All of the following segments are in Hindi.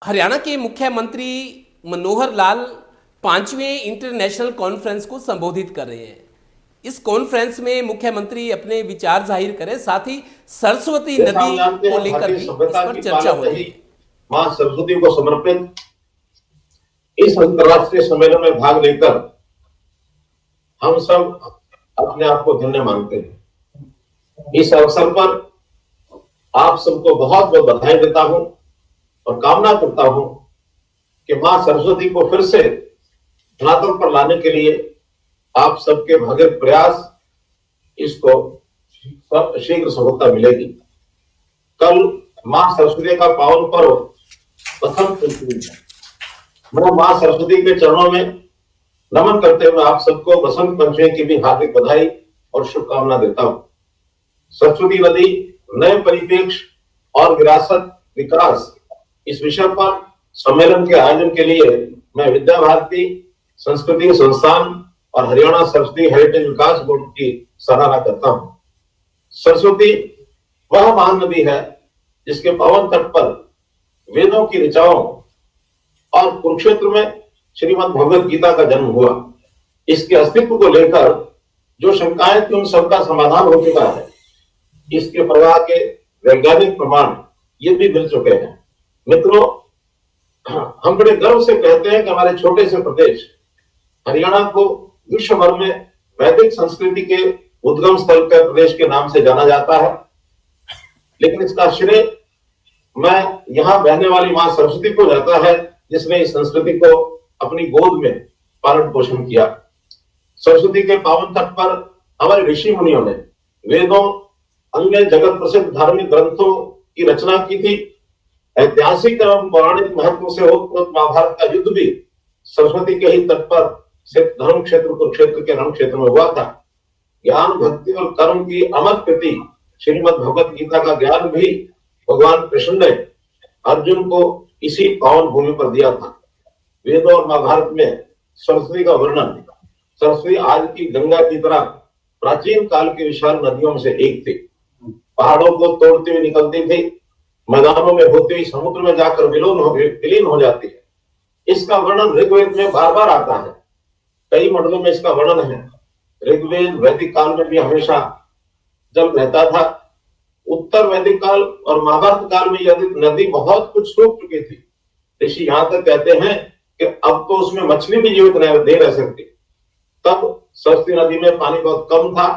हरियाणा के मुख्यमंत्री मनोहर लाल 5वें इंटरनेशनल कॉन्फ्रेंस को संबोधित कर रहे हैं। इस कॉन्फ्रेंस में मुख्यमंत्री अपने विचार जाहिर करें, साथ ही सरस्वती जैसा नदी हम जानते को हैं, लेकर भारतीय भी इस सभ्यता पर की चर्चा पालक होती ही है। मां सरस्वती को समर्पित इस अंतर्राष्ट्रीय सम्मेलन में भाग लेकर हम सब अपने आप को धन्य मानते हैं। इस अवसर पर आप सबको बहुत बहुत बधाई देता हूं और कामना करता हूं कि मां सरस्वती को फिर से धरातल पर लाने के लिए आप सबके भगीरथ प्रयास इसको शीघ्र सफलता मिलेगी। कल मां सरस्वती का पावन पर्व बसंत पंचमी है। मैं मां सरस्वती के चरणों में नमन करते हुए आप सबको बसंत पंचमी की भी हार्दिक बधाई और शुभकामना देता हूं। सरस्वती नदी नए परिप्रेक्ष्य और विरासत विकास इस विषय पर सम्मेलन के आयोजन के लिए मैं विद्या भारती संस्कृति संस्थान और हरियाणा सरस्वती हेरिटेज विकास बोर्ड की सराहना करता हूं। सरस्वती वह महान नदी है जिसके पावन तट पर वेदों की ऋचाओं और कुरुक्षेत्र में श्रीमद् भगवत गीता का जन्म हुआ। इसके अस्तित्व को लेकर जो शंकाएं थी उन सबका समाधान हो चुका है। इसके प्रवाह के वैज्ञानिक प्रमाण ये भी मिल चुके हैं। मित्रों, हम बड़े गर्व से कहते हैं कि हमारे छोटे से प्रदेश हरियाणा को विश्व भर में वैदिक संस्कृति के उद्गम स्थल के प्रदेश के नाम से जाना जाता है, लेकिन इसका श्रेय मैं यहां बहने वाली मां सरस्वती को जाता है, जिसने इस संस्कृति को अपनी गोद में पालन पोषण किया। सरस्वती के पावन तट पर हमारे ऋषि मुनियों ने वेदों अन्य जगत प्रसिद्ध धार्मिक ग्रंथों की रचना की थी। ऐतिहासिक एवं पौराणिक महत्व से ओतप्रोत महाभारत का युद्ध भी सरस्वती के ही तट पर सिर्फ धर्म क्षेत्र कुरुक्षेत्र के रण क्षेत्र में हुआ था। ज्ञान भक्ति और कर्म की अमर कृति श्रीमद् भगवत गीता का ज्ञान भी भगवान कृष्ण ने अर्जुन को इसी पावन भूमि पर दिया था। वेदों और महाभारत में सरस्वती का वर्णन, सरस्वती आज की गंगा की तरह प्राचीन काल की विशाल नदियों में से एक थी। पहाड़ों को तोड़ते हुए निकलती थी, मैदानों में होते हुए समुद्र में जाकर विलीन हो जाती है। इसका वर्णन ऋग्वेद में बार बार आता है। कई मंडलों में इसका वर्णन है। ऋग्वेद वैदिक काल में भी हमेशा जल रहता था। उत्तर वैदिक काल और महाभारत काल में यदि नदी बहुत कुछ सूख चुकी थी। ऋषि यहां तक कहते हैं कि अब तो उसमें मछली भी जीवित नहीं रह सकती। तब सरस्वती नदी में पानी बहुत कम था,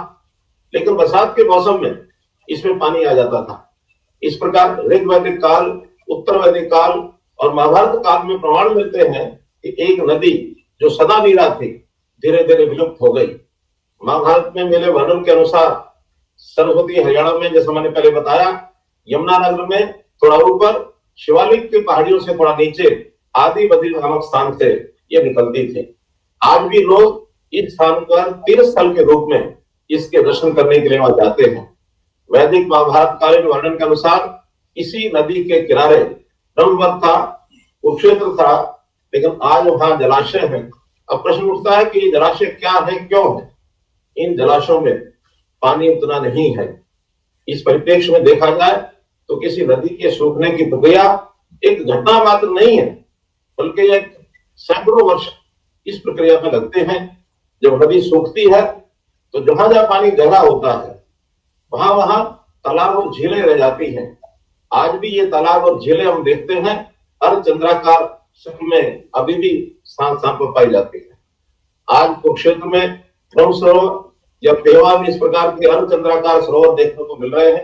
लेकिन बरसात के मौसम में इसमें पानी आ जाता था। इस प्रकार ऋग वैदिक काल, उत्तर वैदिक काल और महाभारत काल में प्रमाण मिलते हैं कि एक नदी जो सदा नीरा थी धीरे धीरे विलुप्त हो गई। महाभारत में मिले वर्णन के अनुसार सरस्वती हरियाणा में, जैसे मैंने पहले बताया, यमुनानगर में थोड़ा ऊपर, शिवालिक की पहाड़ियों से थोड़ा नीचे आदि बद्री नामक स्थान से ये निकलती थी। आज भी लोग इस स्थान पर तीर्थ स्थल के रूप में इसके दर्शन करने के लिए वहां जाते हैं। वैदिक महाभारत कालीन वर्णन के अनुसार इसी नदी के किनारे ब्रह्मवत था, कुरुक्षेत्र था, लेकिन आज वहां जलाशय है। अब प्रश्न उठता है कि ये जलाशय क्या है, क्यों है? इन जलाशयों में पानी उतना नहीं है। इस परिप्रेक्ष्य में देखा जाए तो किसी नदी के सूखने की प्रक्रिया एक घटना मात्र नहीं है, बल्कि एक सैकड़ों वर्ष इस प्रक्रिया में लगते हैं। जब नदी सूखती है तो जहां जहां पानी गहरा होता है वहां वहां तालाब और झीलें रह जाती हैं। आज भी ये तालाब और झीलें हम देखते हैं अर्धचंद्राकार शक्ल में अभी भी स्थान स्थान पर पाई जाती है। आज कुरुक्षेत्र में ब्रह्म सरोवर या पेवा में इस प्रकार के अर्धचंद्राकार सरोवर देखने को मिल रहे हैं,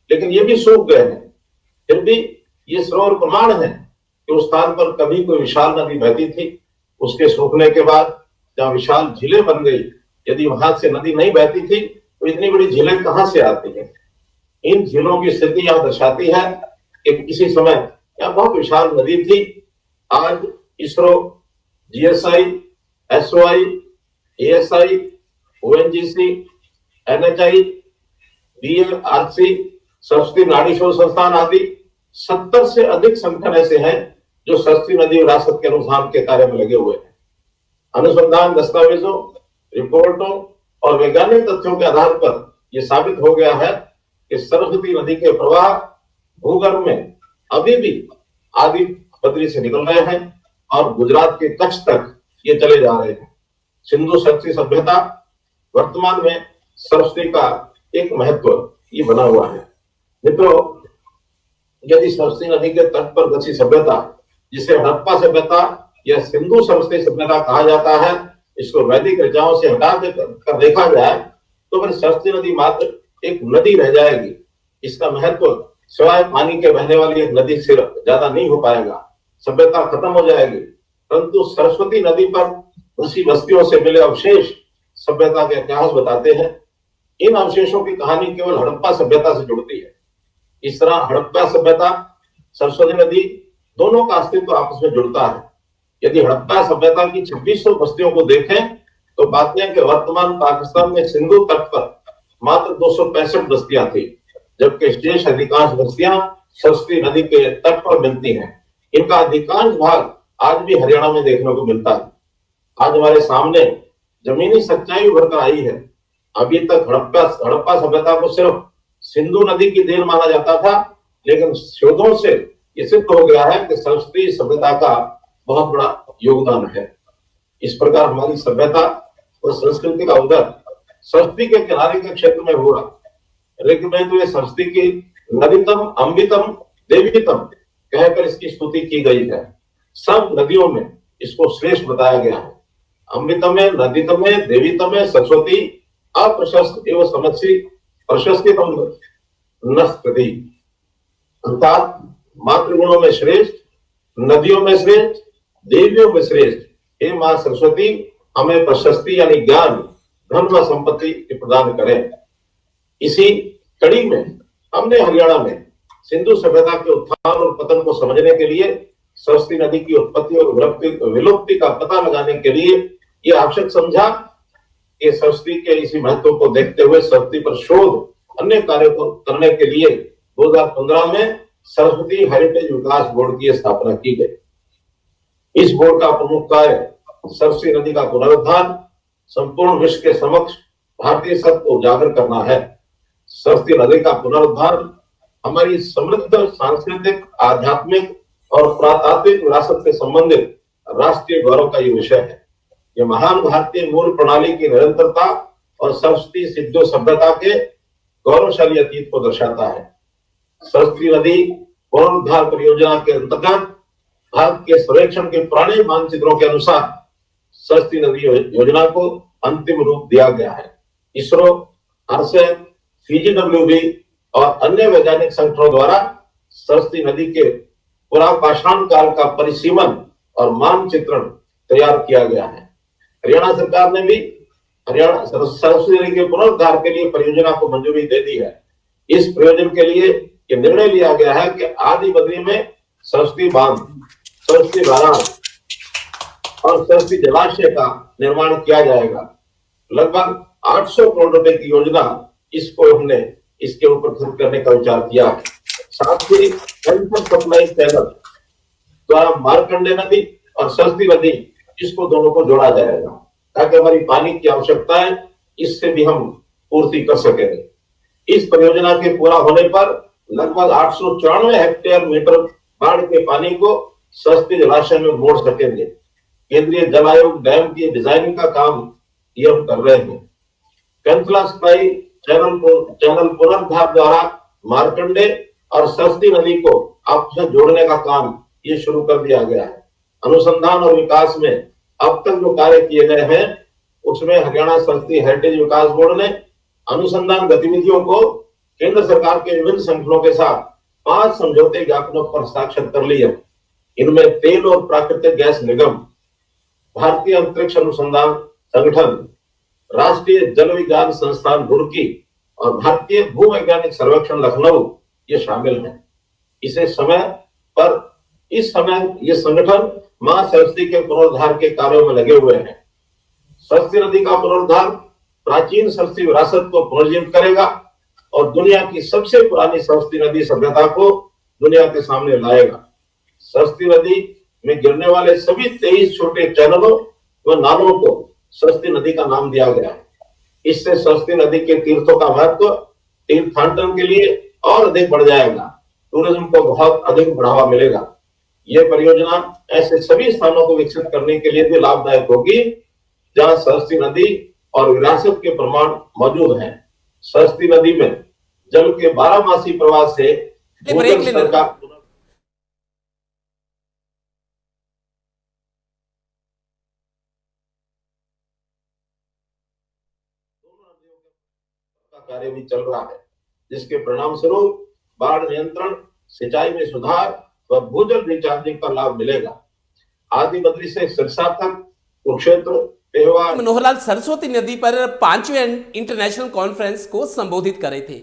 लेकिन ये भी सूख गए हैं। फिर भी ये सरोवर प्रमाण है कि उस स्थान पर कभी कोई विशाल नदी बहती थी। उसके सूखने के बाद जहां विशाल झीलें बन गई, यदि वहां से नदी नहीं बहती थी तो इतनी बड़ी झीलें कहां से आती है? इन झीलों की स्थिति यहां दर्शाती है कि किसी समय यह बहुत विशाल नदी थी। आज ISRO, GSI, SOI, ASI, ONGC, NHAI, BARC, Saraswati नाड़ी शोध संस्थान आदि 70 से अधिक संगठन ऐसे हैं जो सरस्वती नदी विरासत के अनुसंधान के कार्य में लगे हुए हैं। अनुसंधान दस्तावेजों, रिपोर्टों और वैज्ञानिक तथ्यों के आधार पर यह साबित हो गया है कि सरस्वती नदी के प्रवाह भूगर्भ में अभी भी बद्री से निकल रहे हैं और गुजरात के कच्छ तक ये चले जा रहे हैं। सिंधु सरस्वती सभ्यता वर्तमान में सरस्वती का एक महत्व ये बना हुआ है। मित्रों, यदि सरस्वती नदी के तट पर बसी सभ्यता, जिसे हड़प्पा सभ्यता या सिंधु सरस्वती सभ्यता कहा जाता है, इसको वैदिक ऋचाओं से हटा कर देखा जाए तो फिर सरस्वती नदी मात्र एक नदी रह जाएगी। इसका महत्व सिवाय पानी के बहने वाली एक नदी से ज्यादा नहीं हो पाएगा, सभ्यता खत्म हो जाएगी। परंतु सरस्वती नदी पर बसी बस्तियों से मिले अवशेष सभ्यता के इतिहास बताते हैं। इन अवशेषों की कहानी केवल हड़प्पा सभ्यता से जुड़ती है। इस तरह हड़प्पा सभ्यता, सरस्वती नदी दोनों का अस्तित्व आपस में जुड़ता है। यदि हड़प्पा सभ्यता की 2600 बस्तियों को देखें तो बात यह कि वर्तमान पाकिस्तान में सिंधु तट पर मात्र 265 बस्तियां थी, जबकि शेष अधिकांश बस्तियां सरस्वती नदी के तट पर मिलती हैं। इनका अधिकांश भाग आज भी हरियाणा में देखने को मिलता है। आज हमारे सामने जमीनी सच्चाई उभर कर आई है। अभी तक हड़प्पा सभ्यता को सिर्फ सिंधु नदी की देन माना जाता था, लेकिन शोधों से ये सिद्ध हो गया है कि सरस्वती सभ्यता का बहुत बड़ा योगदान है। इस प्रकार हमारी सभ्यता और संस्कृति का उदय सरस्वती के किनारे के क्षेत्र में हुआ। ऋग में तो ये सरस्वती की नदीतम अम्बितम देवीतम कहकर इसकी स्तुति की गई है। सब नदियों में इसको श्रेष्ठ बताया गया है। अमृतमे, नदीतमे, देवीतमे, सरस्वती अप्रशस्त एवं समक्षी प्रशस्तितम नस्पति, अर्थात मातृगुणों में श्रेष्ठ, नदियों में श्रेष्ठ, देवियों में श्रेष्ठ हे मां सरस्वती, हमें प्रशस्ति यानी ज्ञान, धन व संपत्ति प्रदान करें। इसी कड़ी में हमने हरियाणा में सिंधु सभ्यता के उत्थान और पतन को समझने के लिए, सरस्वती नदी की उत्पत्ति और विलुप्ति का पता लगाने के लिए यह आवश्यक समझा कि सरस्वती के इसी महत्व को देखते हुए सरस्वती पर शोध अन्य कार्य को करने के लिए 2015 में सरस्वती हेरिटेज विकास बोर्ड की स्थापना की गई। इस बोर्ड का प्रमुख कार्य सरस्वती नदी का पुनरुद्धार, संपूर्ण विश्व के समक्ष भारतीय सत्य को उजागर करना है। सरस्वती नदी का पुनरुद्धार हमारी समृद्ध सांस्कृतिक, आध्यात्मिक और पुरातात्विक विरासत से संबंधित राष्ट्रीय गौरव का ये विषय है। यह महान भारतीय मूल प्रणाली की निरंतरता और सरस्वती सिंधु सभ्यता के गौरवशाली अतीत को दर्शाता है। सरस्वती नदी पुनरुद्धार परियोजना के अंतर्गत भारत के सर्वेक्षण के पुराने मानचित्रों के अनुसार सरस्वती नदी योजना को अंतिम रूप दिया गया है। इसरो, आरसेप, सीजीडब्ल्यूबी और अन्य वैज्ञानिक संगठनों द्वारा सरस्वती नदी के पुरापाषाण काल का परिसीमन और मानचित्रण तैयार किया गया है। हरियाणा सरकार ने भी हरियाणा सरस्वती नदी के पुनरुद्धार के लिए परियोजना को मंजूरी दे दी है। इस प्रयोजन के लिए यह निर्णय लिया गया है कि आदि बद्री में सरस्वती बांध, सरस्वती बैराज और सरस्वती जलाशय का निर्माण किया जाएगा। लगभग 800 करोड़ रुपए की योजना इसको हमने इसके ऊपर खर्च करने का विचार किया है। साथ ही सप्लाई चैनल द्वारा मार्कंडे नदी और सरस्वती नदी, इसको दोनों को जोड़ा जाएगा ताकि हमारी पानी की आवश्यकताएं इससे भी हम पूर्ति कर सकेंगे। इस परियोजना के पूरा होने पर लगभग 894 हेक्टेयर मीटर बाढ़ के पानी को सरस्वती जलाशय में मोड़ सकेंगे। केंद्रीय जल आयोग डैम की डिजाइनिंग का काम ये हम कर रहे हैं। कैंथला स्काई चैनल पुनरुद्धार द्वारा मार्कंडे और सरस्वती नदी को आपस में जोड़ने का काम ये शुरू कर दिया गया है। अनुसंधान और विकास में अब तक जो कार्य किए गए हैं उसमें हरियाणा सरस्वती हेरिटेज विकास बोर्ड ने अनुसंधान गतिविधियों को केंद्र सरकार के विभिन्न संगठनों के साथ 5 समझौते ज्ञापनों पर हस्ताक्षर कर लिए। इनमें तेल और प्राकृतिक गैस निगम, भारतीय अंतरिक्ष अनुसंधान संगठन, राष्ट्रीय जल विज्ञान संस्थान रुड़की और भारतीय भूवैज्ञानिक सर्वेक्षण लखनऊ ये शामिल हैं। इस समय ये संगठन मां सरस्वती के पुनरुद्धार के कार्यों में लगे हुए हैं। सरस्वती नदी का पुनरुद्धार प्राचीन सरस्वती विरासत को पुनर्जीवित करेगा और दुनिया की सबसे पुरानी सरस्वती नदी सभ्यता को दुनिया के सामने लाएगा। सरस्वती नदी में गिरने वाले सभी 23 छोटे चैनलों व नालों को सरस्वती नदी का नाम दिया गया है। इससे सरस्वती नदी के तीर्थों का महत्व तीर्थाटन के लिए और अधिक बढ़ जाएगा। टूरिज्म को बहुत अधिक बढ़ावा मिलेगा। ये परियोजना ऐसे सभी स्थानों को विकसित करने के लिए भी लाभदायक होगी जहां सरस्वती नदी और विरासत के प्रमाण मौजूद हैं। सरस्वती नदी में जल के 12 मासी प्रवाह से ब्रेक भूजल लेने स्तर का कार्य भी चल रहा है, जिसके परिणाम स्वरूप बाढ़ नियंत्रण, सिंचाई में सुधार व भूजल रिचार्जिंग का लाभ मिलेगा। आदि बद्री से सिरसा तक कुरुक्षेत्र, पेहवा मनोहर लाल सरस्वती नदी पर 5वें इंटरनेशनल कॉन्फ्रेंस को संबोधित कर रहे थे।